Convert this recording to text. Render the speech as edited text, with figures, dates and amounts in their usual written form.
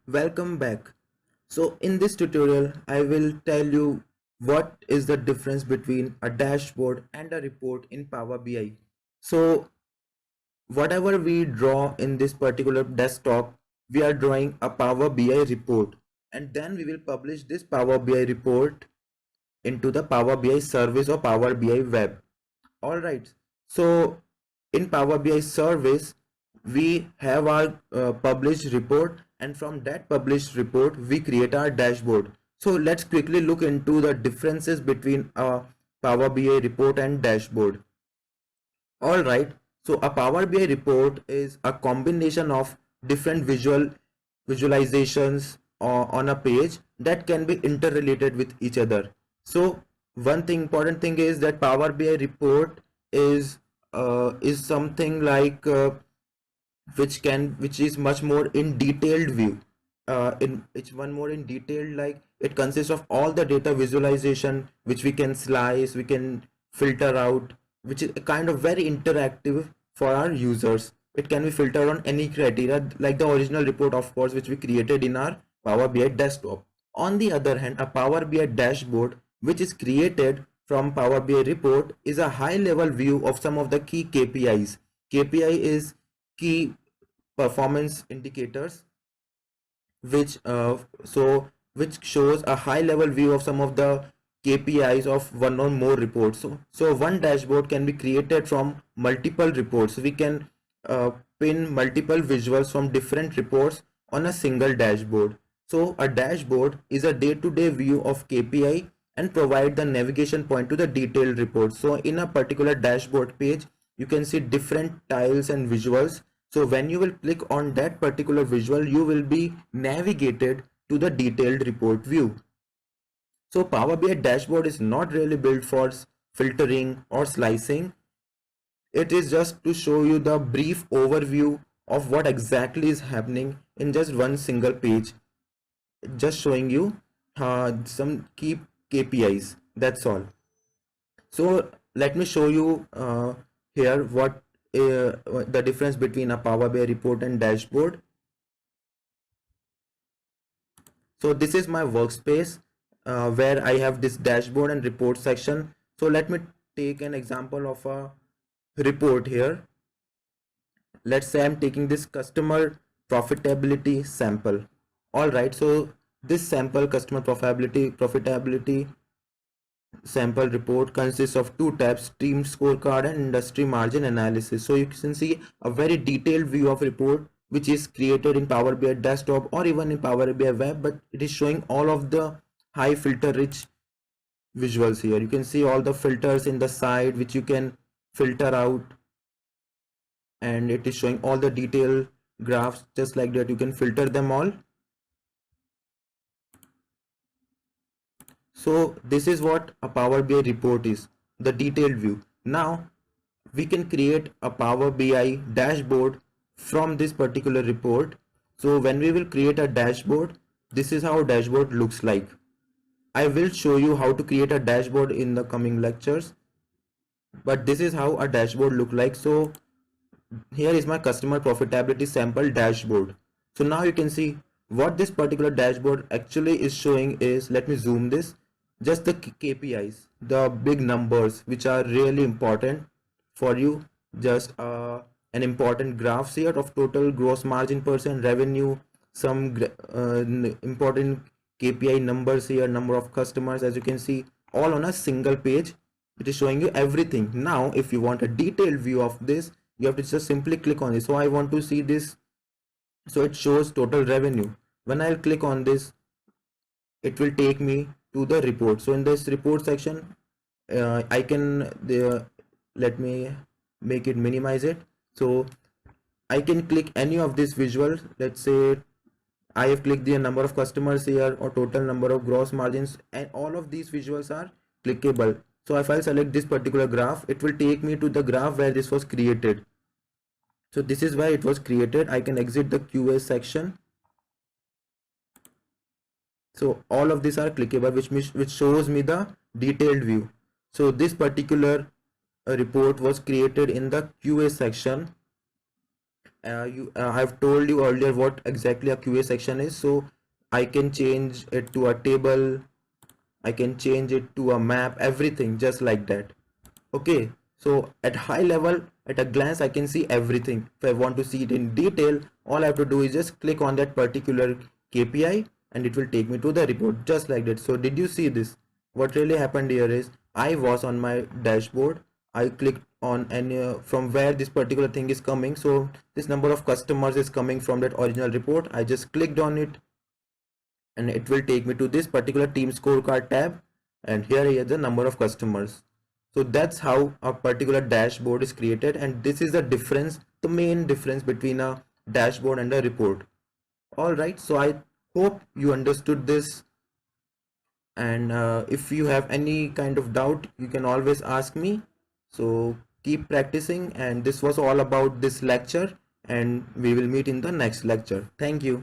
Welcome back. So in this tutorial, I will tell you what is the difference between a dashboard and a report in Power BI. So whatever we draw in this particular desktop, we are drawing a Power BI report, and then we will publish this Power BI report into the Power BI service or Power BI web. Alright, so in Power BI service, we have our published report, and from that published report, we create our dashboard. So let's quickly look into the differences between a Power BI report and dashboard. Alright, so a Power BI report is a combination of different visualizations on a page that can be interrelated with each other. So one thing important thing is that Power BI report is something like which is much more in detailed view. In it's one more in detailed, like it consists of all the data visualization which we can slice, we can filter out, which is kind of very interactive for our users. It can be filtered on any criteria like the original report, of course, which we created in our Power BI desktop. On the other hand, a Power BI dashboard which is created from Power BI report is a high level view of some of the key KPIs. KPI is key performance indicators, which shows a high level view of some of the KPIs of one or more reports. So one dashboard can be created from multiple reports. We can pin multiple visuals from different reports on a single dashboard. So a dashboard is a day-to-day view of KPI and provide the navigation point to the detailed report. So in a particular dashboard page, you can see different tiles and visuals. So when you will click on that particular visual, you will be navigated to the detailed report view. So Power BI dashboard is not really built for filtering or slicing. It is just to show you the brief overview of what exactly is happening in just one single page. Just showing you some key KPIs. That's all. So let me show you here what the difference between a Power BI report and dashboard. So this is my workspace where I have this dashboard and report section. So let me take an example of a report here. Let's say I'm taking this customer profitability sample. All right, so this sample customer profitability sample report consists of two tabs: team scorecard and industry margin analysis. So you can see a very detailed view of report which is created in Power BI desktop or even in Power BI web, but it is showing all of the high filter rich visuals here. You can see all the filters in the side which you can filter out, and it is showing all the detailed graphs just like that. You can filter them all. So this is what a Power BI report is, the detailed view. Now we can create a Power BI dashboard from this particular report. So when we will create a dashboard, this is how a dashboard looks like. I will show you how to create a dashboard in the coming lectures, but this is how a dashboard look like. So here is my customer profitability sample dashboard. So now you can see what this particular dashboard actually is showing is, let me zoom this, just the KPIs, the big numbers which are really important for you. Just an important graphs here of total gross margin percent, revenue, some important KPI numbers here, number of customers, as you can see, all on a single page. It is showing you everything. Now if you want a detailed view of this, you have to just simply click on this. So I want to see this. So it shows total revenue. When I'll click on this, it will take me to the report. So in this report section, I can let me make it, minimize it. So I can click any of these visuals. Let's say I have clicked the number of customers here or total number of gross margins, and all of these visuals are clickable. So if I select this particular graph, it will take me to the graph where this was created. So this is where it was created. I can exit the QA section. So all of these are clickable, which shows me the detailed view. So this particular report was created in the QA section, I've told you earlier what exactly a QA section is, so I can change it to a table, I can change it to a map, everything just like that. Okay, so at high level, at a glance, I can see everything. If I want to see it in detail, all I have to do is just click on that particular KPI and it will take me to the report just like that. So did you see this? What really happened here is I was on my dashboard. I clicked on any from where this particular thing is coming. So this number of customers is coming from that original report. I just clicked on it and it will take me to this particular team scorecard tab, and here is the number of customers. So that's how a particular dashboard is created, and this is the difference, the main difference between a dashboard and a report. All right, so I hope you understood this, and if you have any kind of doubt you can always ask me. So keep practicing, and this was all about this lecture, and we will meet in the next lecture. Thank you.